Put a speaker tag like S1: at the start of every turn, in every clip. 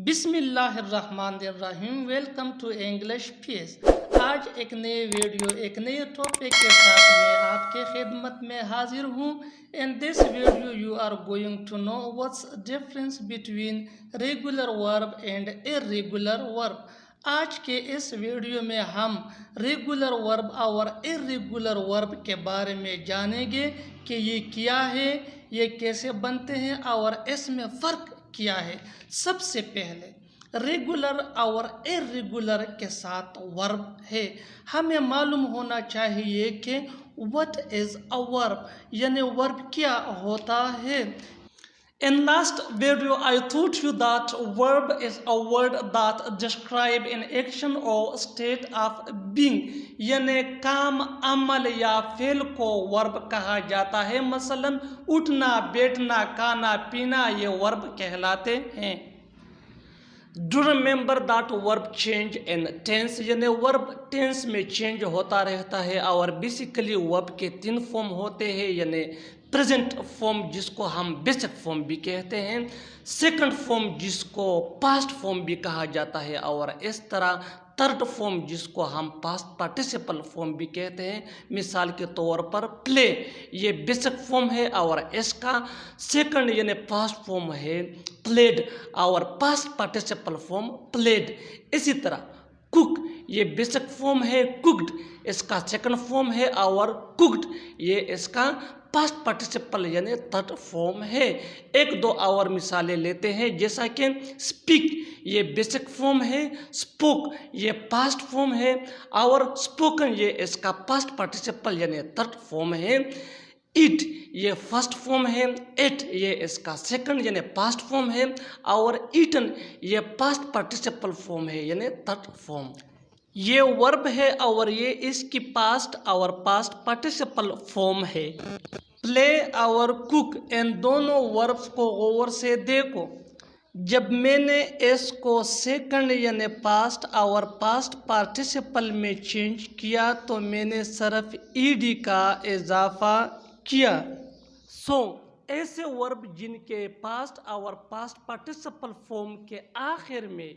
S1: बिस्मिल्लाहिर्रहमानिर्रहीम। Welcome to English peace. आज एक नए वीडियो एक नए टॉपिक के साथ मैं आपके खिदमत में हाजिर हूँ। In this video you are going to know what's difference between regular verb and irregular verb. आज के इस वीडियो में हम रेगुलर वर्ब और इर्रेगुलर वर्ब के बारे में जानेंगे कि ये क्या है, ये कैसे बनते हैं और इसमें फ़र्क क्या है। सबसे पहले रेगुलर और इर्रेगुलर के साथ वर्ब है। हमें मालूम होना चाहिए कि व्हाट इज अ वर्ब, यानी वर्ब क्या होता है। In last video, I taught you that verb is a word that describe an action or state of being, यानी काम, अमल या फेल को वर्ब कहा जाता है। मसलन उठना, बैठना, खाना, पीना ये वर्ब कहलाते हैं। Do remember that verb change in tense, यानी वर्ब टेंस में चेंज होता रहता है। और बेसिकली वर्ब के 3 फॉर्म होते हैं, यानी प्रेजेंट फॉर्म जिसको हम बेसिक फॉर्म भी कहते हैं, सेकंड फॉर्म जिसको पास्ट फॉर्म भी कहा जाता है, और इस तरह थर्ड फॉर्म जिसको हम पास्ट पार्टिसिपल फॉर्म भी कहते हैं। मिसाल के तौर पर प्ले, ये बेसिक फॉर्म है और इसका सेकंड यानी पास्ट फॉर्म है प्लेड और पास्ट पार्टिसिपल फॉर्म प्लेड। इसी तरह कुक, ये बेसिक फॉर्म है कुक्ड, इसका सेकंड फॉर्म है और कुक्ड, ये इसका पास्ट पार्टिसिपल यानी थर्ड फॉर्म है। एक दो और मिसालें लेते हैं, जैसा कि स्पीक, ये बेसिक फॉर्म है, स्पोक ये पास्ट फॉर्म है और स्पोकन ये इसका पास्ट पार्टिसिपल यानी थर्ड फॉर्म है। ईट ये फर्स्ट फॉर्म है, एट ये इसका सेकंड यानी पास्ट फॉर्म है और ईटन ये पास्ट पार्टिसिपल फॉर्म है यानी थर्ड फॉर्म। ये वर्ब है और ये इसकी पास्ट और पास्ट पार्टिसिपल फॉर्म है। प्ले और कुक, इन दोनों वर्ब्स को गौर से देखो। जब मैंने इसको सेकंड यानी पास्ट और पास्ट पार्टिसिपल में चेंज किया तो मैंने सिर्फ ईडी का इजाफा किया। ऐसे वर्ब जिनके पास्ट और पास्ट पार्टिसिपल फॉर्म के आखिर में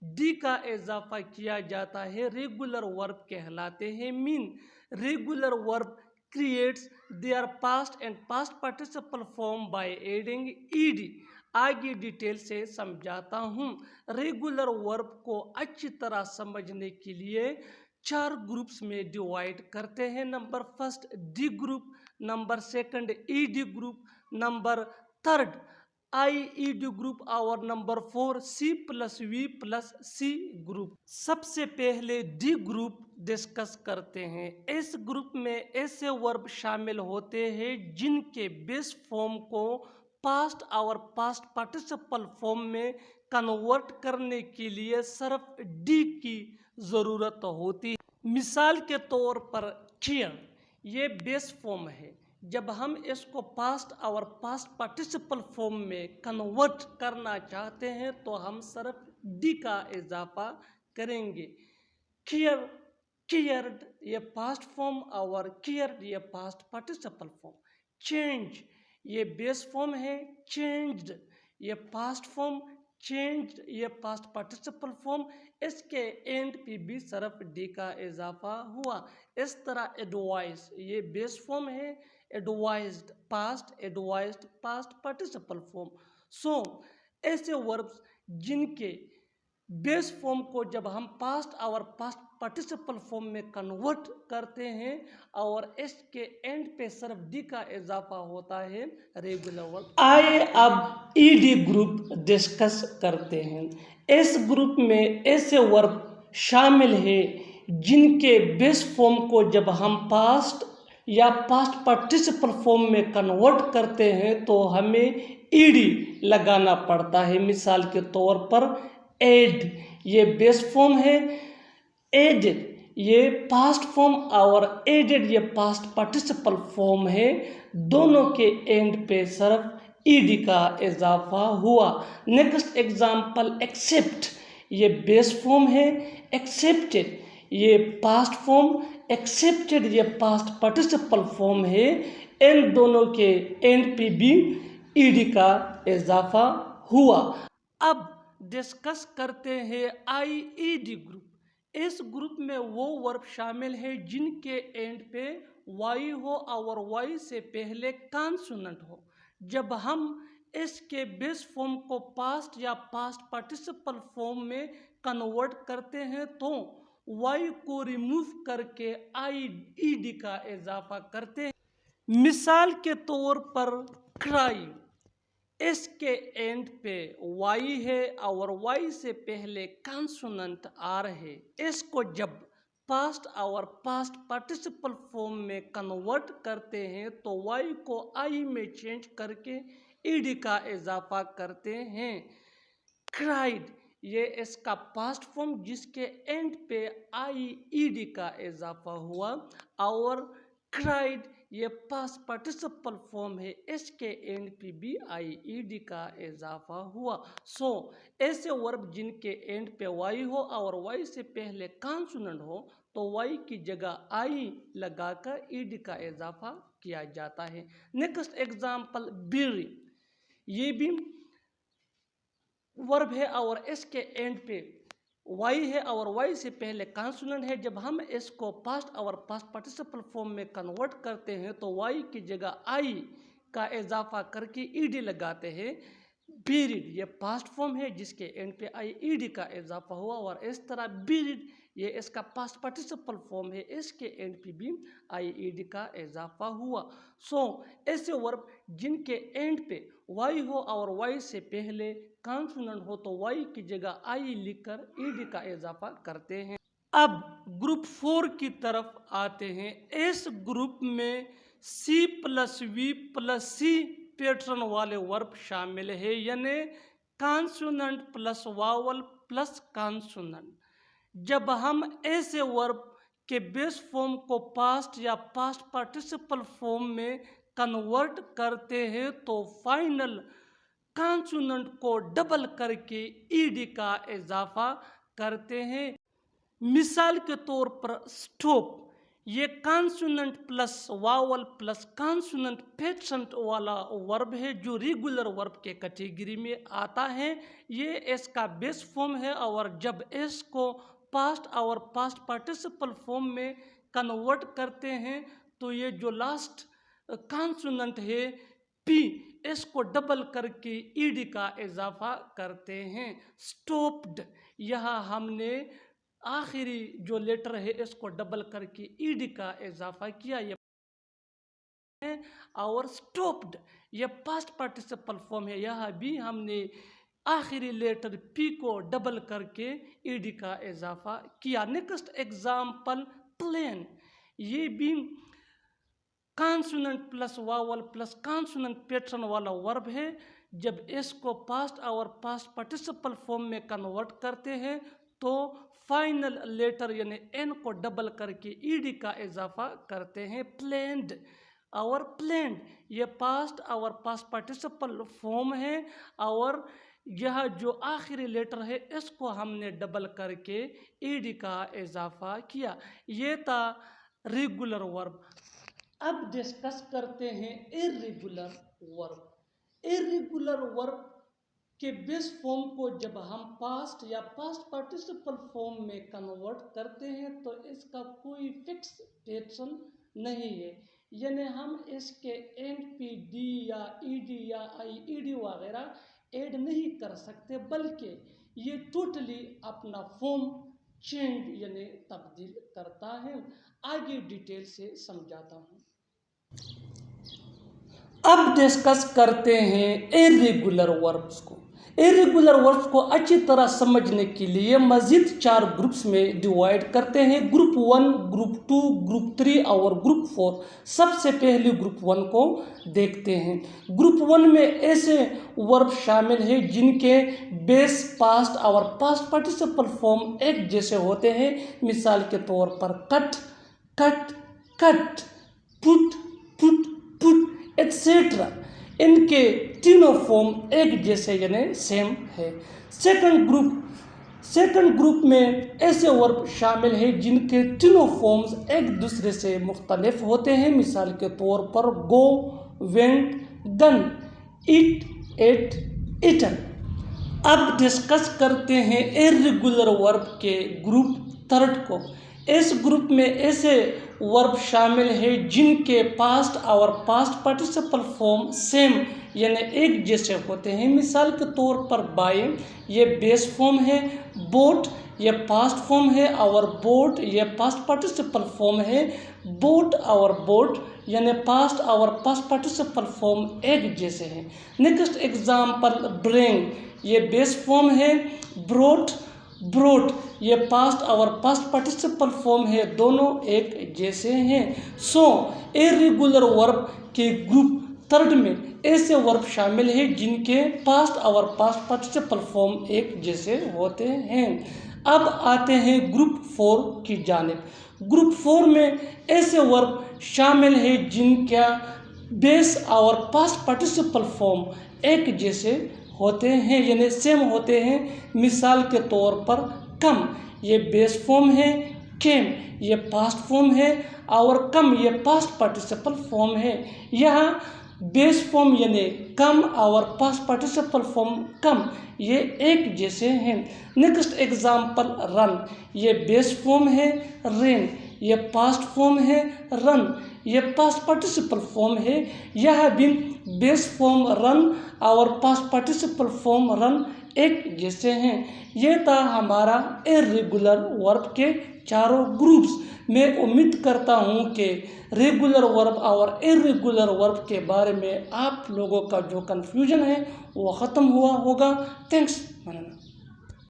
S1: डी का इजाफा किया जाता है रेगुलर वर्ब कहलाते हैं। Mean regular verb creates there past and past participle form by adding ED. आगे डिटेल से समझाता हूँ। रेगुलर वर्ब को अच्छी तरह समझने के लिए 4 ग्रुप्स में डिवाइड करते हैं। Number first D group, number second ED group, number third IED group और नंबर 4 C+V+C ग्रुप। सबसे पहले डी ग्रुप डिस्कस करते हैं। इस ग्रुप में ऐसे वर्ब शामिल होते हैं जिनके बेस फॉर्म को पास्ट और पास्ट पार्टिसिपल फॉर्म में कन्वर्ट करने के लिए सिर्फ डी की ज़रूरत होती है। मिसाल के तौर पर केयर, ये बेस फॉर्म है। जब हम इसको पास्ट और पास्ट पार्टिसिपल फॉर्म में कन्वर्ट करना चाहते हैं तो हम सिर्फ डी का इजाफा करेंगे। केयर, केयर्ड ये पास्ट फॉर्म और केयर्ड ये पास्ट पार्टिसिपल फॉर्म। चेंज ये बेस फॉर्म है, चेंज्ड ये पास्ट फॉर्म, चेंज्ड ये पास्ट पार्टिसिपल फॉर्म। इसके एंड पे भी सिर्फ डी का इजाफा हुआ। इस तरह एडवाइस ये बेस फॉर्म है, एडवाइज्ड पास्ट पार्टिसिपल फॉर्म। ऐसे वर्ब्स जिनके बेस फॉर्म को जब हम पास्ट और पास्ट पार्टिसिपल फॉर्म में कन्वर्ट करते हैं और इसके एंड पे सिर्फ डी का इजाफा होता है रेगुलर वर्ब। आइए अब ईडी ग्रुप डिस्कस करते हैं। इस ग्रुप में ऐसे वर्ब शामिल है जिनके बेस फॉर्म को जब हम पास्ट या पास्ट पार्टिसिपल फॉर्म में कन्वर्ट करते हैं तो हमें ईडी लगाना पड़ता है। मिसाल के तौर पर एड ये बेस फॉर्म है, एडेड ये पास्ट फॉर्म और एडेड ये पास्ट पार्टिसिपल फॉर्म है। दोनों के एंड पे सिर्फ ईडी का इजाफा हुआ। नेक्स्ट एग्जांपल एक्सेप्ट, ये बेस फॉर्म है, एक्सेप्टेड ये पास्ट फॉर्म, एक्सेप्टेड ये पास्ट पार्टिसिपल फॉर्म है। इन दोनों के एंड पे भी ईडी का इजाफा हुआ। अब डिस्कस करते हैं IED ग्रुप। इस ग्रुप में वो वर्ब शामिल है जिनके एंड पे वाई हो और वाई से पहले कॉन्सोनेंट हो। जब हम इसके बेस फॉर्म को पास्ट या पास्ट पार्टिसिपल फॉर्म में कन्वर्ट करते हैं तो वाई को रिमूव करके IED का इजाफा करते हैं। मिसाल के तौर पर क्राई, इसके एंड पे वाई है और वाई से पहले कॉन्सोनेंट आर है। इसको जब पास्ट और पास्ट पार्टिसिपल फॉर्म में कन्वर्ट करते हैं तो वाई को आई में चेंज करके ईडी का इजाफा करते हैं। क्राइड, ये इसका पास्ट फॉर्म जिसके एंड पे IED का इजाफा हुआ, और क्राइड ये पास्ट पार्टिसिपल फॉर्म है, इसके एंड पे भी IED का इजाफा हुआ। सो ऐसे वर्ब जिनके एंड पे वाई हो और वाई से पहले कॉन्सोनेंट हो तो वाई की जगह आई लगाकर ईडी का इजाफा किया जाता है। नेक्स्ट एग्जाम्पल बीरी, ये भी वर्ब है और इसके एंड पे वाई है और वाई से पहले कॉन्सोनेंट है। जब हम इसको पास्ट और पास्ट पार्टिसिपल फॉर्म में कन्वर्ट करते हैं तो वाई की जगह आई का इजाफा करके ईडी लगाते हैं। बीरिड, ये पास्ट फॉर्म है जिसके एंड पे IED का इजाफा हुआ, और इस तरह बीरिड ये इसका पास्ट पार्टिसिपल फॉर्म है, इसके एंड पे भी IED का इजाफा हुआ। सो ऐसे वर्ब जिनके एंड पे वाई हो और वाई से पहले कॉन्सोनेंट हो तो वाई की जगह आई लिखकर ईडी का इजाफा करते हैं। अब ग्रुप 4 की तरफ आते हैं। इस ग्रुप में C+V+C पैटर्न वाले वर्ब शामिल है, यानी consonant plus vowel plus consonant. जब हम ऐसे वर्ब के बेस फॉर्म को पास्ट या पास्ट पार्टिसिपल फॉर्म में कन्वर्ट करते हैं तो फाइनल कॉन्सोनेंट को डबल करके ईडी का इजाफा करते हैं। मिसाल के तौर पर स्टॉप, ये consonant plus vowel plus consonant pattern वाला वर्ब है जो रेगुलर वर्ब के कैटेगरी में आता है। ये इसका बेस फॉर्म है और जब इसको पास्ट और पास्ट पार्टिसिपल फॉर्म में कन्वर्ट करते हैं तो ये जो लास्ट कॉन्सोनेंट है पी, इसको डबल करके ईडी का इजाफा करते हैं। स्टॉप्ड, यहाँ हमने आखिरी जो लेटर है इसको डबल करके ईडी का इजाफा किया, ये और स्टॉप्ड ये पास्ट पार्टिसिपल फॉर्म है, यहाँ भी हमने आखिरी लेटर पी को डबल करके ईडी का इजाफा किया। नेक्स्ट एग्जाम्पल प्लेन, ये भी consonant plus vowel plus consonant pattern वाला वर्ब है। जब इसको पास्ट और पास्ट पार्टिसिपल फॉर्म में कन्वर्ट करते हैं तो फाइनल लेटर यानी एन को डबल करके ईडी का इजाफा करते हैं। प्लेन्ड और प्लेन्ड ये पास्ट और पास्ट पार्टिसिपल फॉर्म है और यह जो आखिरी लेटर है इसको हमने डबल करके ईडी का इजाफा किया। ये था रेगुलर वर्ब। अब डिस्कस करते हैं इर्रेगुलर वर्ब। इर्रेगुलर वर्ब के बेस फॉर्म को जब हम पास्ट या पास्ट पार्टिसिपल फॉर्म में कन्वर्ट करते हैं तो इसका कोई फिक्स पैटर्न नहीं है, यानी हम इसके एंड पे डी या ईडी या IED वगैरह ऐड नहीं कर सकते, बल्कि ये टोटली अपना फॉर्म चेंज यानी तब्दील करता है। आगे डिटेल से समझाता हूँ। अब डिस्कस करते हैं इर्रेगुलर वर्ब्स को। इर्रेगुलर वर्ब्स को अच्छी तरह समझने के लिए मजीद 4 ग्रुप्स में डिवाइड करते हैं, ग्रुप 1, ग्रुप 2, ग्रुप 3 और ग्रुप 4। सबसे पहले ग्रुप 1 को देखते हैं। ग्रुप 1 में ऐसे वर्ब शामिल हैं जिनके बेस पास्ट और पास्ट पार्टिसिपल फॉर्म एक जैसे होते हैं। मिसाल के तौर पर cut, cut, cut, put, put, put etcetera, इनके तीनों फॉर्म एक जैसे यानी सेम है। सेकंड ग्रुप में ऐसे वर्ब शामिल हैं जिनके तीनों फॉर्म्स एक दूसरे से मुख्तलिफ होते हैं। मिसाल के तौर पर go, went, gone, eat, ate, eaten. अब डिस्कस करते हैं इर्रेगुलर वर्ब के ग्रुप थर्ड को। इस ग्रुप में ऐसे वर्ब शामिल है जिनके पास्ट और पास्ट पार्टिसिपल फॉर्म सेम यानी एक जैसे होते हैं। मिसाल के तौर पर बाय, ये बेस फॉर्म है, बोट ये पास्ट फॉर्म है और बोट ये पास्ट पार्टिसिपल फॉर्म है। बोट और बोट यानी पास्ट और पास्ट पार्टिसिपल फॉर्म एक जैसे हैं। नेक्स्ट एग्जाम्पल ब्रिंग, ये बेस फॉर्म है। ब्रोट ब्रोट ये पास्ट और पास्ट पार्टिसिपल फॉर्म है, दोनों एक जैसे हैं। सो इर्रेगुलर वर्ब के ग्रुप थर्ड में ऐसे वर्ब शामिल हैं जिनके पास्ट और पास्ट पार्टिसिपल फॉर्म एक जैसे होते हैं। अब आते हैं ग्रुप 4 की जानिब। ग्रुप 4 में ऐसे वर्ब शामिल हैं जिनका बेस और पास्ट पार्टिसिपल फॉर्म एक जैसे होते हैं यानी सेम होते हैं। मिसाल के तौर पर कम ये बेस फॉर्म है, केम ये पास्ट फॉर्म है और कम ये पास्ट पार्टिसिपल फॉर्म है। यहाँ बेस फॉर्म यानी कम और पास्ट पार्टिसिपल फॉर्म कम ये एक जैसे हैं। नेक्स्ट एग्जाम्पल रन, ये बेस फॉर्म है। रेन ये पास्ट फॉर्म है। रन ये पास्ट पार्टिसिपल फॉर्म है। यह भी बेस फॉर्म रन और पास्ट पार्टिसिपल फॉर्म रन एक जैसे हैं। ये था हमारा इर्रेगुलर वर्ब के चारों ग्रुप्स। मैं उम्मीद करता हूँ कि रेगुलर वर्ब और इर्रेगुलर वर्ब के बारे में आप लोगों का जो कन्फ्यूजन है वो ख़त्म हुआ होगा। थैंक्स।